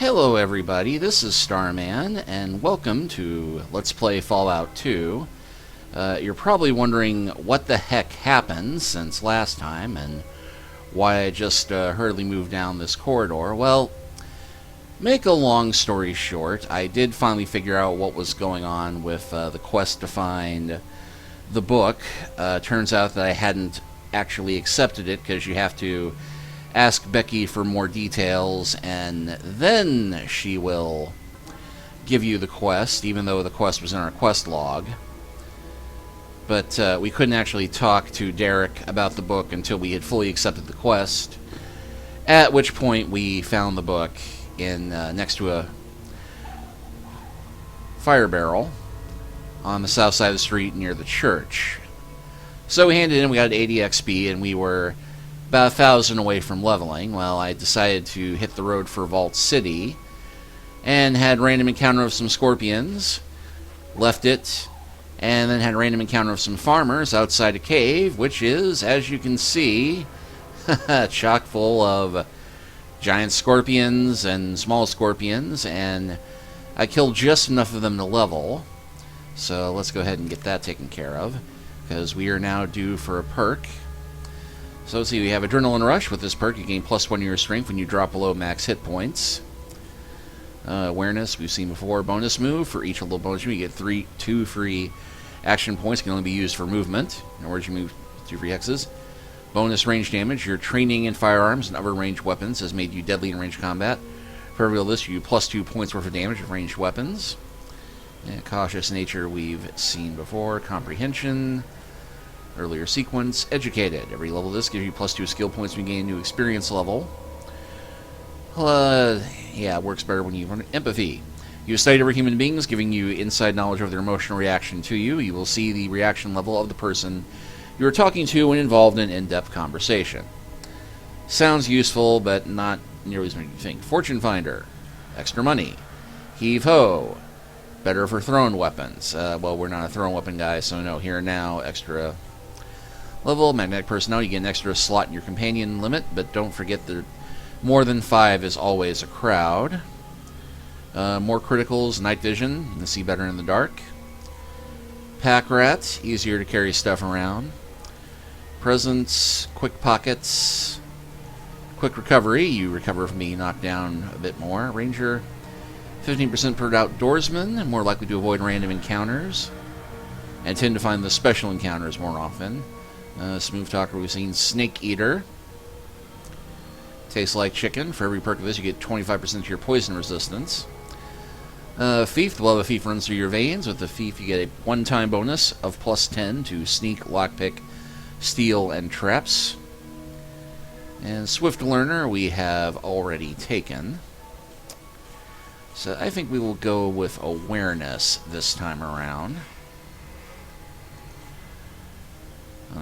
Hello everybody, this is Starman, and welcome to Let's Play Fallout 2. You're probably wondering what the heck happened since last time, and why I just hurriedly moved down this corridor. Well, make a long story short, I did finally figure out what was going on with the quest to find the book. Turns out that I hadn't actually accepted it, because you have to ask Becky for more details, and then she will give you the quest, even though the quest was in our quest log. But we couldn't actually talk to Derek about the book until we had fully accepted the quest, at which point we found the book in next to a fire barrel on the south side of the street near the church. So we handed it in, we got 80 XP, and we were about 1,000 away from leveling. Well, I decided to hit the road for Vault City, and had a random encounter with some scorpions, left it, and then had a random encounter with some farmers outside a cave, which is, as you can see, chock full of giant scorpions and small scorpions, and I killed just enough of them to level. So let's go ahead and get that taken care of, because we are now due for a perk. So let's see, we have Adrenaline Rush. With this perk, you gain +1 to your strength when you drop below max hit points. Awareness, we've seen before. Bonus move, for each little bonus move, you get 2 free action points. Can only be used for movement. In order to move 2 free hexes. Bonus range damage, your training in firearms and other ranged weapons has made you deadly in ranged combat. For every this, you +2 points worth of damage with ranged weapons. Cautious nature, we've seen before. Comprehension. Earlier sequence, Educated. Every level of this gives you +2 skill points when you gain a new experience level. Yeah, it works better when you run Empathy. You study over human beings, giving you inside knowledge of their emotional reaction to you. You will see the reaction level of the person you are talking to when involved in in-depth conversation. Sounds useful, but not nearly as much as you think. Fortune Finder. Extra money. Heave-ho. Better for thrown weapons. Well, we're not a thrown weapon guy, so no, here and now, extra level. Magnetic Personnel, you get an extra slot in your companion limit, but don't forget that more than 5 is always a crowd. More criticals, night vision, you can see better in the dark. Pack Rat, easier to carry stuff around. Presence, quick pockets. Quick recovery, you recover from being knocked down a bit more. Ranger, 15% per outdoorsman, more likely to avoid random encounters, and tend to find the special encounters more often. Smooth Talker, we've seen Snake Eater. Tastes like chicken. For every perk of this, you get 25% to your poison resistance. Thief, the blood of a thief runs through your veins. With the thief, you get a one-time bonus of +10 to sneak, lockpick, steal, and traps. And Swift Learner, we have already taken. So I think we will go with Awareness this time around.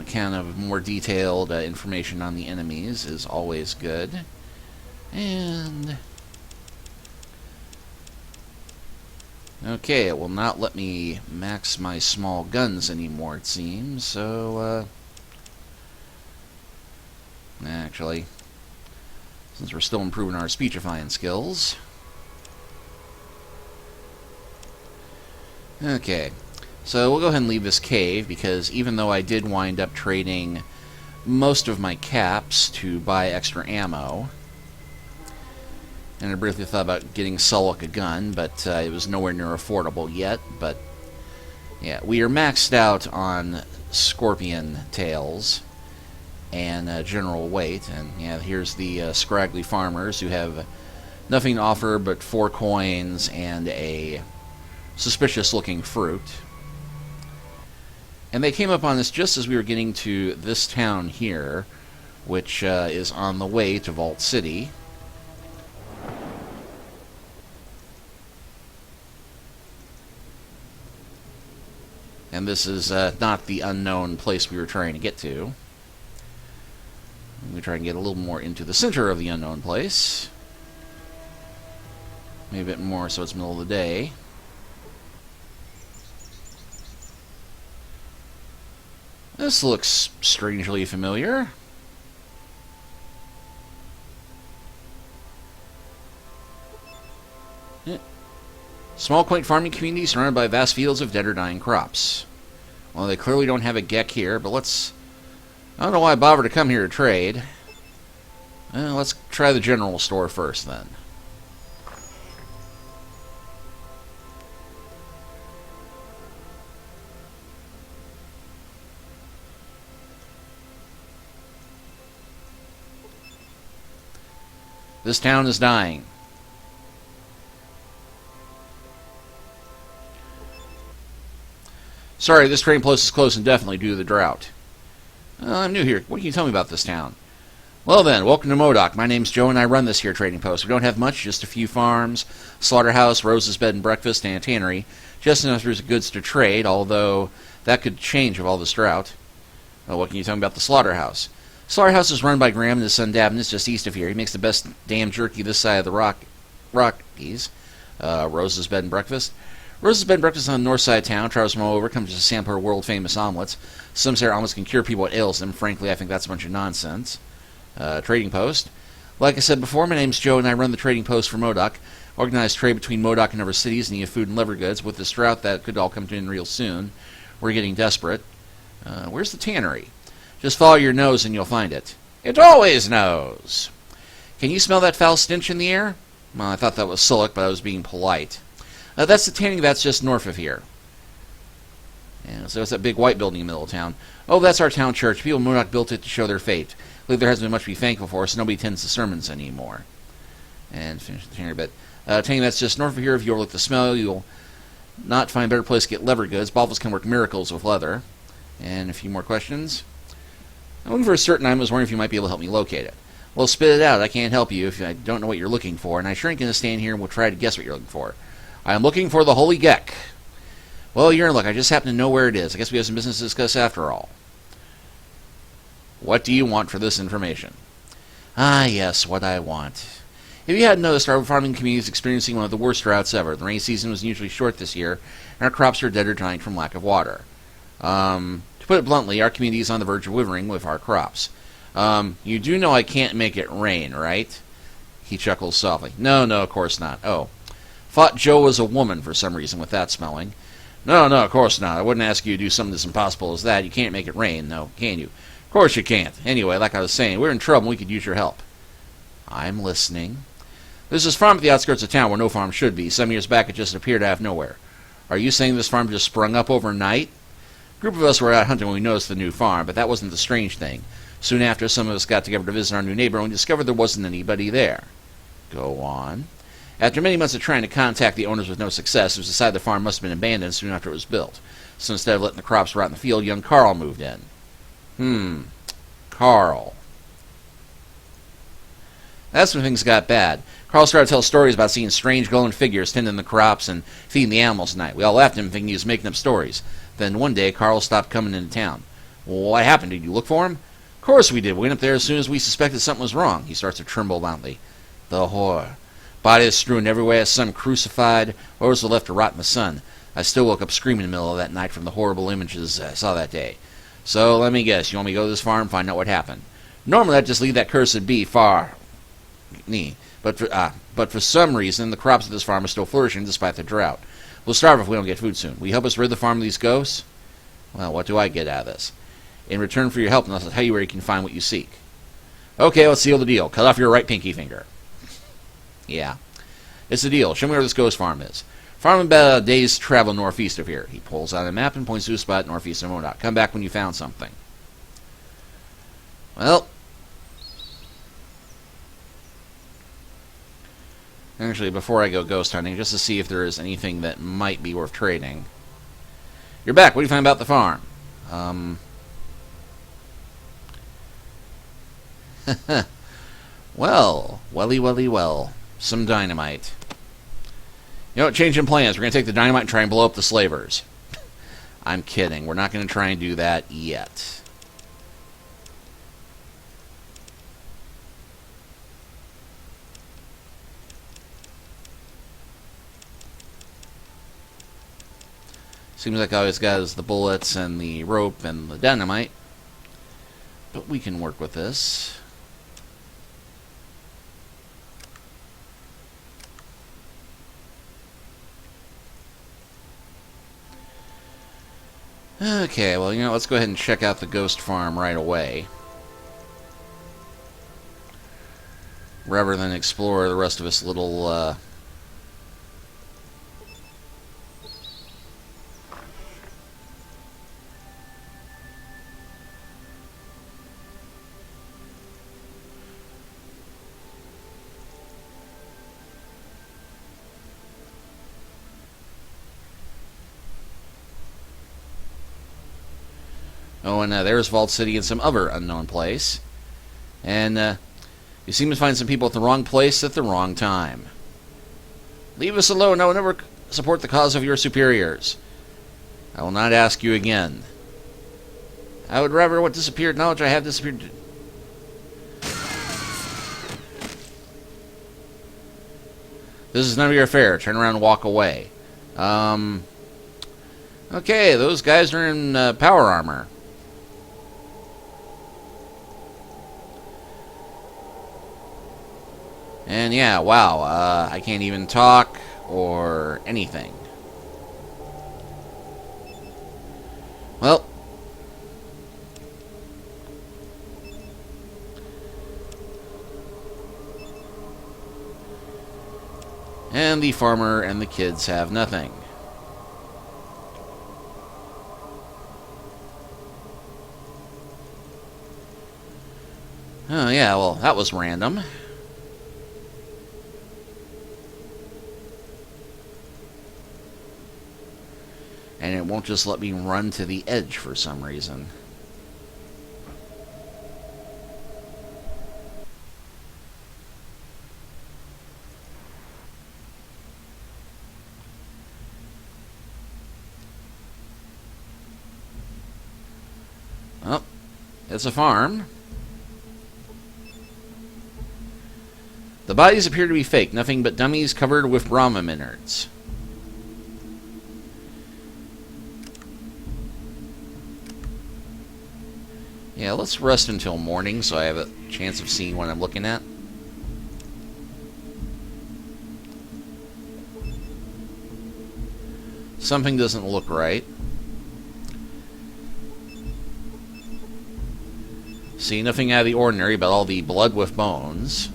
Kind of more detailed information on the enemies is always good. And okay, it will not let me max my small guns anymore, it seems. So actually, since we're still improving our speechifying skills. Okay. So we'll go ahead and leave this cave, because even though I did wind up trading most of my caps to buy extra ammo, and I briefly thought about getting Sullick a gun, but it was nowhere near affordable yet. But yeah, we are maxed out on scorpion tails and general weight, and yeah, here's the scraggly farmers who have nothing to offer but 4 coins and a suspicious looking fruit. And they came up on this just as we were getting to this town here, which is on the way to Vault City. And this is not the unknown place we were trying to get to. We try and get a little more into the center of the unknown place. Maybe a bit more so it's middle of the day. This looks strangely familiar. Eh. Small, quaint farming community surrounded by vast fields of dead or dying crops. Well, they clearly don't have a geck here, but let's... I don't know why I bothered to come here to trade. Let's try the general store first, then. This town is dying. Sorry, this trading post is closed indefinitely due to the drought. I'm new here. What can you tell me about this town? Well then, welcome to Modoc. My name's Joe and I run this here trading post. We don't have much, just a few farms, slaughterhouse, Rose's bed and breakfast, and a tannery. Just enough there's goods to trade, although that could change with all this drought. Well, what can you tell me about the slaughterhouse? Slaughterhouse is run by Graham and his son Davin. It's just east of here. He makes the best damn jerky this side of the Rockies. Rose's bed and breakfast. Rose's bed and breakfast on the north side of town. Travels from all over, comes to sample her world-famous omelets. Some say her omelets can cure people what ails them. Frankly, I think that's a bunch of nonsense. Trading post. Like I said before, my name's Joe and I run the trading post for Modoc. Organized trade between Modoc and other cities in need of food and leather goods. With this drought, that could all come to an end real soon. We're getting desperate. Where's the tannery? Just follow your nose and you'll find it. It always knows. Can you smell that foul stench in the air? Well, I thought that was Sullick, but I was being polite. That's the tanning that's just north of here. Yeah, so it's that big white building in the middle of town. Oh, that's our town church. People in Modoc built it to show their faith. I believe there hasn't been much to be thankful for, so nobody attends the sermons anymore. And finish the tannery bit. Tanning that's just north of here. If you overlook the smell, you'll not find a better place to get leather goods. Bottles can work miracles with leather. And a few more questions. I'm looking for a certain item. I was wondering if you might be able to help me locate it. Well, spit it out. I can't help you if I don't know what you're looking for, and I sure ain't going to stand here and will try to guess what you're looking for. I am looking for the Holy Geck. Well, you're in luck. I just happen to know where it is. I guess we have some business to discuss after all. What do you want for this information? Ah, yes, what I want. If you hadn't noticed, our farming community is experiencing one of the worst droughts ever. The rainy season was unusually short this year, and our crops are dead or dying from lack of water. To put it bluntly, our community is on the verge of withering with our crops. You do know I can't make it rain, right? He chuckles softly. No, of course not. Oh. Thought Joe was a woman for some reason with that smelling. No, of course not. I wouldn't ask you to do something as impossible as that. You can't make it rain, no, can you? Of course you can't. Anyway, like I was saying, we're in trouble and we could use your help. I'm listening. There's this farm at the outskirts of town where no farm should be. Some years back it just appeared out of nowhere. Are you saying this farm just sprung up overnight? A group of us were out hunting when we noticed the new farm, but that wasn't the strange thing. Soon after, some of us got together to visit our new neighbor and we discovered there wasn't anybody there. Go on. After many months of trying to contact the owners with no success, it was decided the farm must have been abandoned soon after it was built. So instead of letting the crops rot in the field, young Carl moved in. Carl. That's when things got bad. Carl started to tell stories about seeing strange glowing figures tending the crops and feeding the animals at night. We all laughed at him thinking he was making up stories. Then one day, Carl stopped coming into town. Well, what happened? Did you look for him? Of course we did. We went up there as soon as we suspected something was wrong. He starts to tremble loudly. The horror. Bodies strewn everywhere, some crucified, others were left to rot in the sun. I still woke up screaming in the middle of that night from the horrible images I saw that day. So, let me guess, you want me to go to this farm and find out what happened? Normally I'd just leave that cursed bee far. But for some reason, the crops of this farm are still flourishing despite the drought. We'll starve if we don't get food soon. Will you help us rid the farm of these ghosts? Well, what do I get out of this? In return for your help, I'll tell you where you can find what you seek. Okay, let's seal the deal. Cut off your right pinky finger. Yeah. It's the deal. Show me where this ghost farm is. Farm about a day's travel northeast of here. He pulls out a map and points to a spot northeast of Modoc. Come back when you found something. Well. Actually, before I go ghost hunting, just to see if there is anything that might be worth trading. You're back. What do you find about the farm? Well. Some dynamite. You know what? Changing plans. We're going to take the dynamite and try and blow up the slavers. I'm kidding. We're not going to try and do that yet. Seems like all he's got is the bullets and the rope and the dynamite. But we can work with this. Okay, well, let's go ahead and check out the ghost farm right away, rather than explore the rest of this little, Oh, and there's Vault City in some other unknown place. And you seem to find some people at the wrong place at the wrong time. Leave us alone. I will never support the cause of your superiors. I will not ask you again. I would rather what disappeared knowledge I have disappeared. This is none of your affair. Turn around and walk away. Okay, those guys are in power armor. And yeah, wow, I can't even talk or anything. Well, and the farmer and the kids have nothing. Oh yeah, well, that was random. And it won't just let me run to the edge for some reason. Oh, it's a farm. The bodies appear to be fake, nothing but dummies covered with Brahma innards. Yeah, let's rest until morning so I have a chance of seeing what I'm looking at. Something doesn't look right. See, nothing out of the ordinary about all the blood with bones.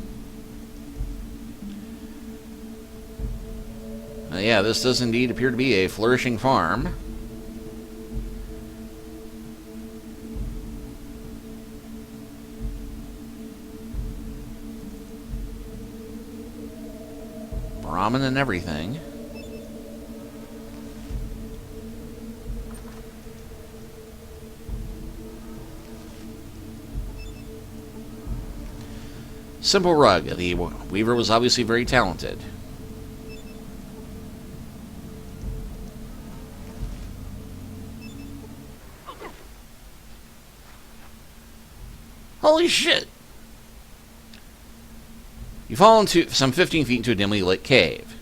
Yeah, this does indeed appear to be a flourishing farm. Ramen and everything. Simple rug. The weaver was obviously very talented. Holy shit! You fall into some 15 feet into a dimly lit cave.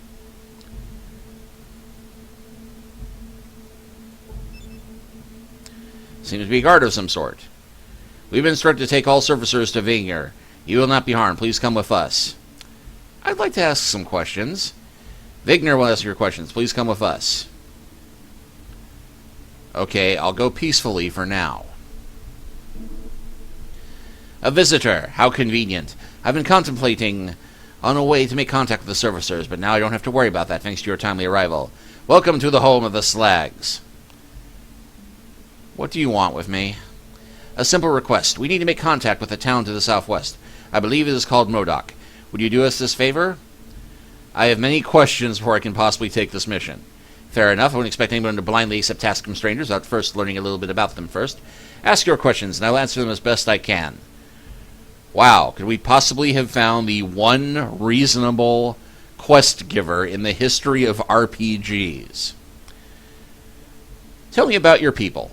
Seems to be a guard of some sort. We've been instructed to take all surfacers to Vinger. You will not be harmed. Please come with us. I'd like to ask some questions. Vigner will ask your questions. Please come with us. Okay, I'll go peacefully for now. A visitor. How convenient. I've been contemplating on a way to make contact with the servicers, but now I don't have to worry about that thanks to your timely arrival. Welcome to the home of the Slags. What do you want with me? A simple request. We need to make contact with a town to the southwest. I believe it is called Modoc. Would you do us this favor? I have many questions before I can possibly take this mission. Fair enough. I wouldn't expect anyone to blindly accept tasks from strangers without first learning a little bit about them first. Ask your questions, and I'll answer them as best I can. Wow, could we possibly have found the one reasonable quest giver in the history of RPGs? Tell me about your people.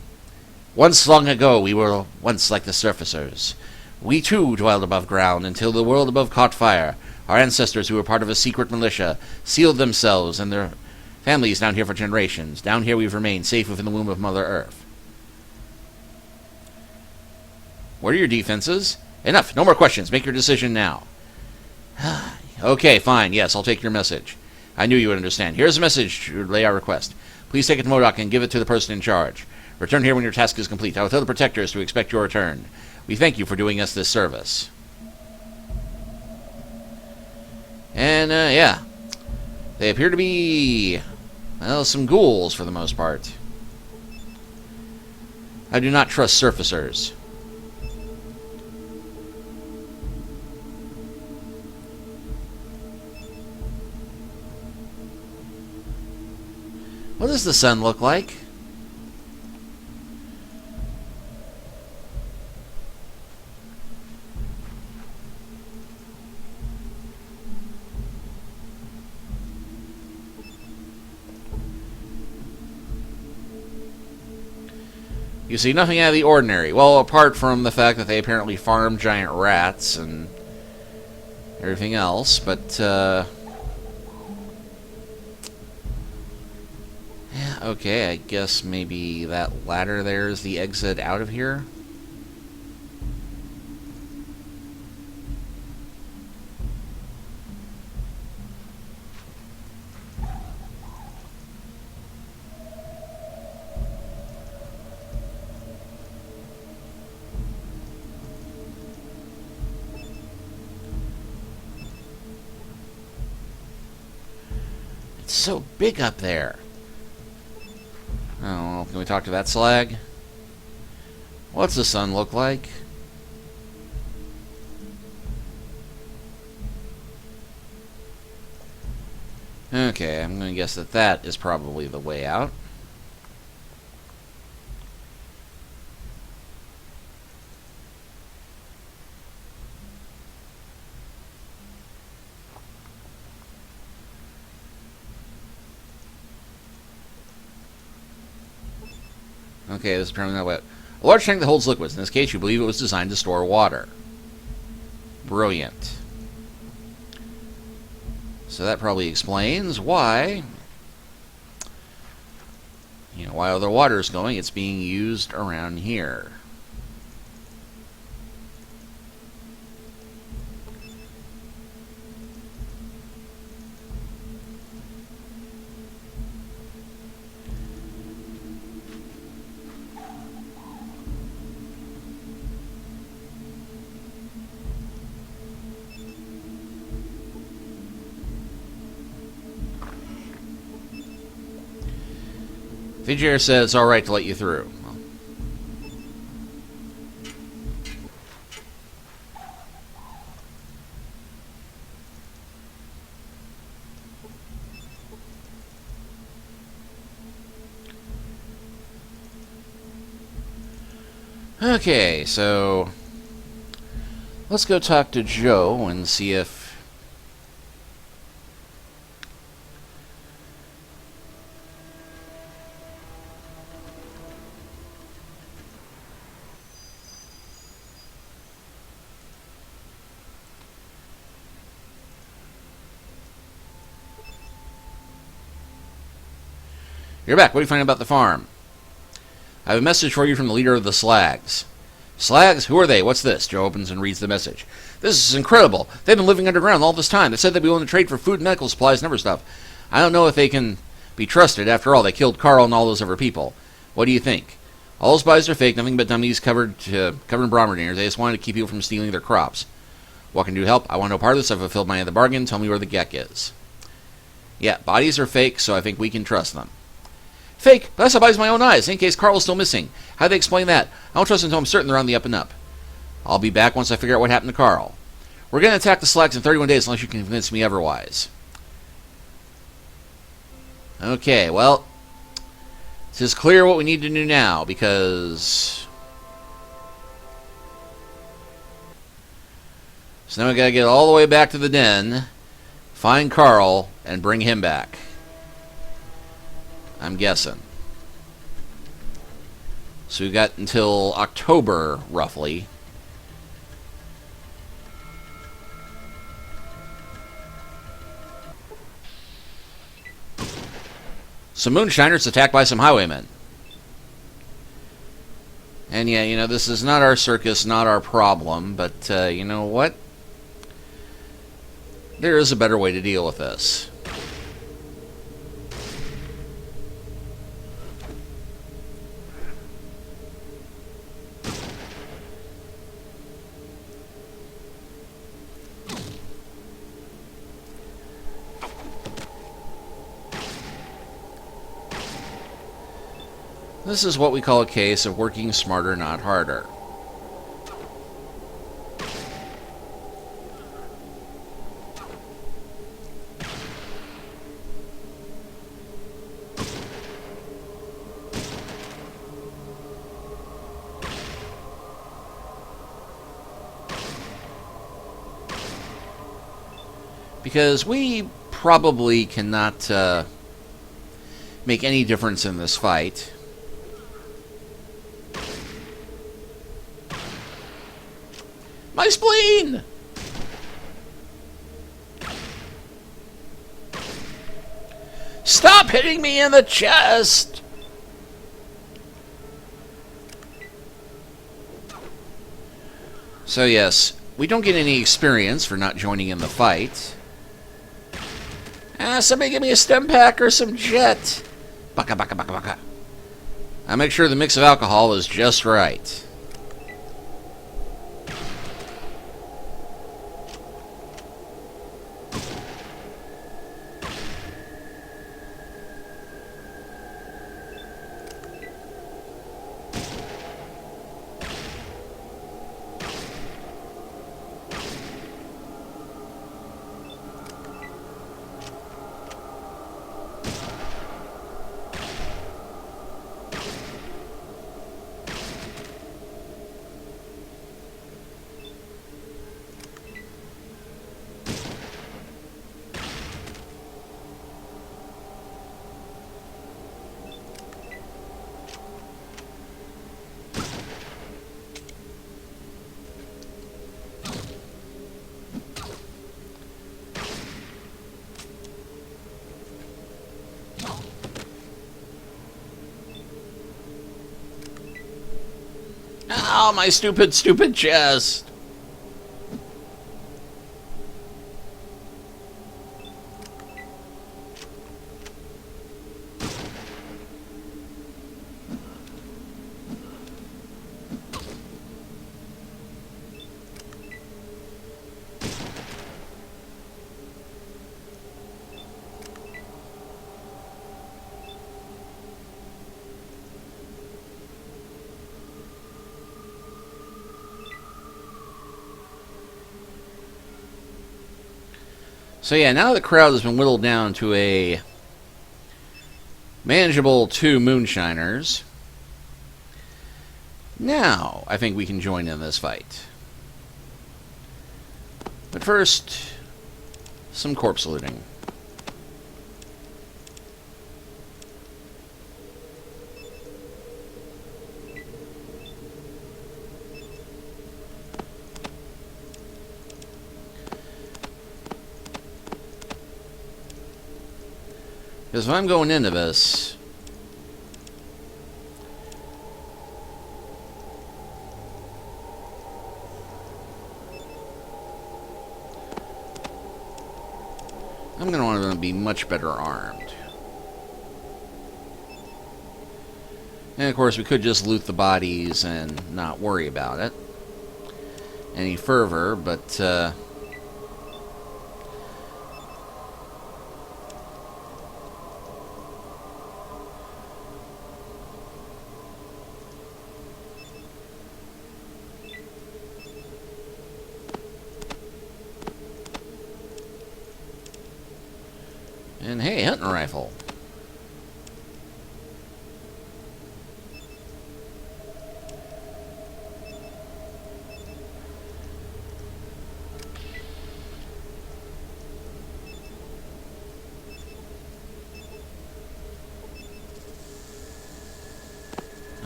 Once long ago, we were once like the surfacers. We too dwelled above ground until the world above caught fire. Our ancestors, who were part of a secret militia, sealed themselves and their families down here for generations. Down here we've remained, safe within the womb of Mother Earth. What are your defenses? Enough. No more questions. Make your decision now. Okay, fine. Yes, I'll take your message. I knew you would understand. Here's a message to relay our request. Please take it to Modoc and give it to the person in charge. Return here when your task is complete. I will tell the protectors to expect your return. We thank you for doing us this service. And, yeah. They appear to be, well, some ghouls for the most part. I do not trust surfacers. What does the sun look like? You see nothing out of the ordinary. Well, apart from the fact that they apparently farm giant rats and everything else, but, yeah, okay, I guess maybe that ladder there is the exit out of here. It's so big up there. Oh, can we talk to that slag? What's the sun look like? Okay, I'm going to guess that that is probably the way out. Okay, this is apparently not wet. A large tank that holds liquids. In this case, you believe it was designed to store water. Brilliant. So that probably explains why, while the water is going, it's being used around here. Fijier says it's alright to let you through. Okay, so let's go talk to Joe and see if you're back. What do you find about the farm? I have a message for you from the leader of the Slags. Slags? Who are they? What's this? Joe opens and reads the message. This is incredible. They've been living underground all this time. They said they'd be willing to trade for food, medical supplies, and other stuff. I don't know if they can be trusted. After all, they killed Carl and all those other people. What do you think? All those spies are fake, nothing but dummies covered in bombardiers. They just wanted to keep people from stealing their crops. What can do to help? I want no part of this. I've fulfilled my end of the bargain. Tell me where the Gek is. Yeah, bodies are fake, so I think we can trust them. Fake? That's how I buys my own eyes, in case Carl's still missing. How do they explain that? I don't trust them until I'm certain they're on the up and up. I'll be back once I figure out what happened to Carl. We're going to attack the Slags in 31 days unless you can convince me otherwise. Okay, well, it is clear what we need to do now, because... So now we got to get all the way back to the den, find Carl, and bring him back. I'm guessing. So we've got until October, roughly. Some moonshiners attacked by some highwaymen. And yeah, this is not our circus, not our problem, but you know what? There is a better way to deal with this. This is what we call a case of working smarter, not harder. Because we probably cannot make any difference in this fight. My spleen! Stop hitting me in the chest! So yes, we don't get any experience for not joining in the fight. Somebody give me a stem pack or some jet. Baka baka baka baka. I make sure the mix of alcohol is just right. Oh, my stupid, stupid chest. So yeah, now the crowd has been whittled down to a manageable 2 moonshiners. Now, I think we can join in this fight. But first, some corpse looting. Because if I'm going into this, I'm going to want to be much better armed. And of course, we could just loot the bodies and not worry about it any further, but and hey, hunting rifle.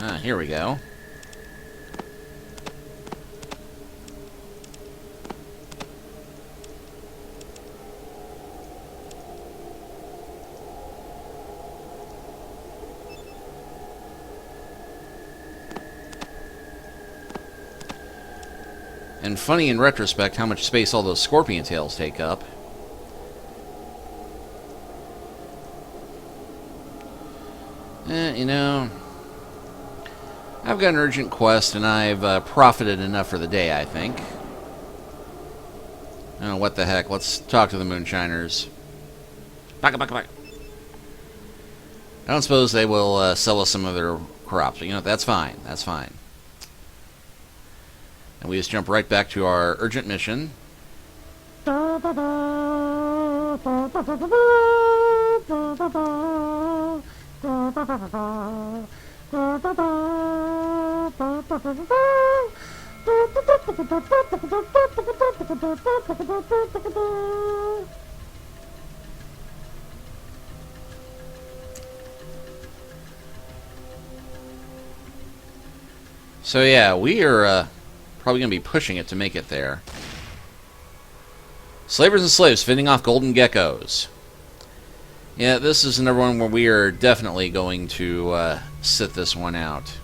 Ah, here we go. And funny in retrospect how much space all those scorpion tails take up. You know, I've got an urgent quest and I've profited enough for the day, I think. Oh, what the heck. Let's talk to the moonshiners. Baka, baka, baka. I don't suppose they will sell us some of their crops. You know, that's fine. That's fine. And we just jump right back to our urgent mission. So yeah, we are probably going to be pushing it to make it there. Slavers and slaves fending off golden geckos. Yeah, this is another one where we are definitely going to sit this one out.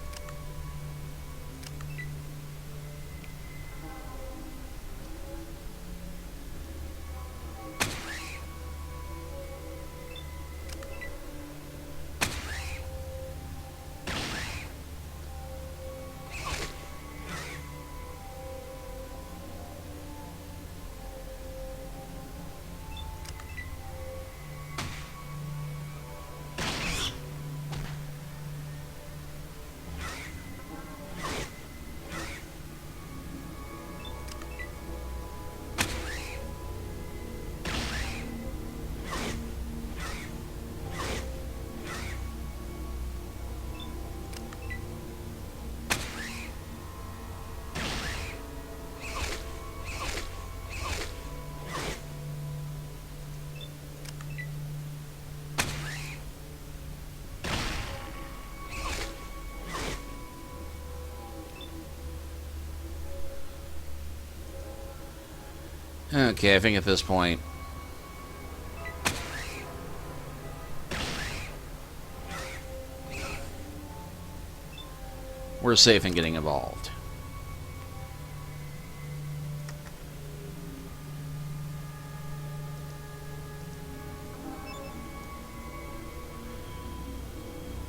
Okay, I think at this point we're safe in getting involved.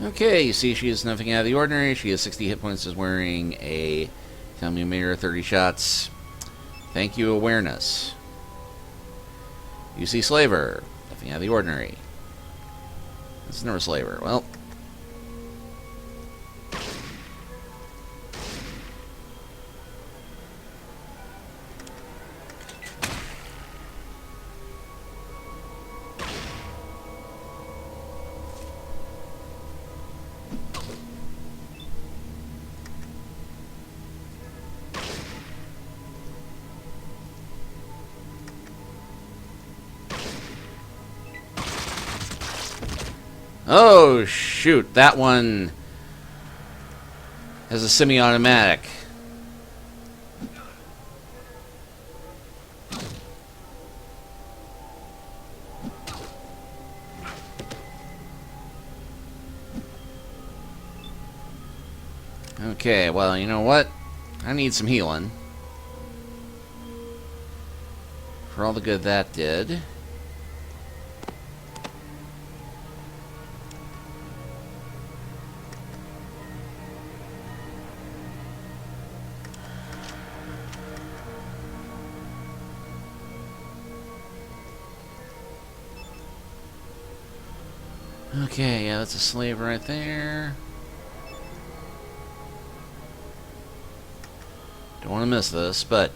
Okay, you see she is nothing out of the ordinary. She has 60 hit points, is wearing a thermometer, 30 shots. Thank you, awareness. You see Slaver. Nothing out of the ordinary. It's never Slaver. Well. Oh, shoot. That one has a semi-automatic. Okay, well, you know what? I need some healing. For all the good that did. Okay, yeah, that's a slave right there. Don't want to miss this, but...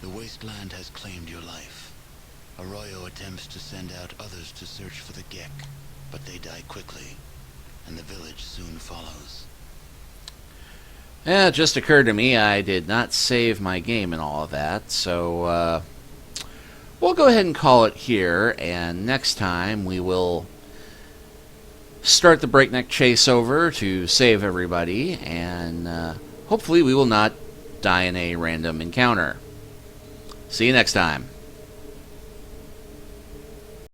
The wasteland has claimed your life. Arroyo attempts to send out others to search for the Gek, but they die quickly, and the village soon follows. Yeah, it just occurred to me I did not save my game and all of that, so we'll go ahead and call it here, and next time we will start the breakneck chase over to save everybody, and hopefully we will not die in a random encounter. See you next time.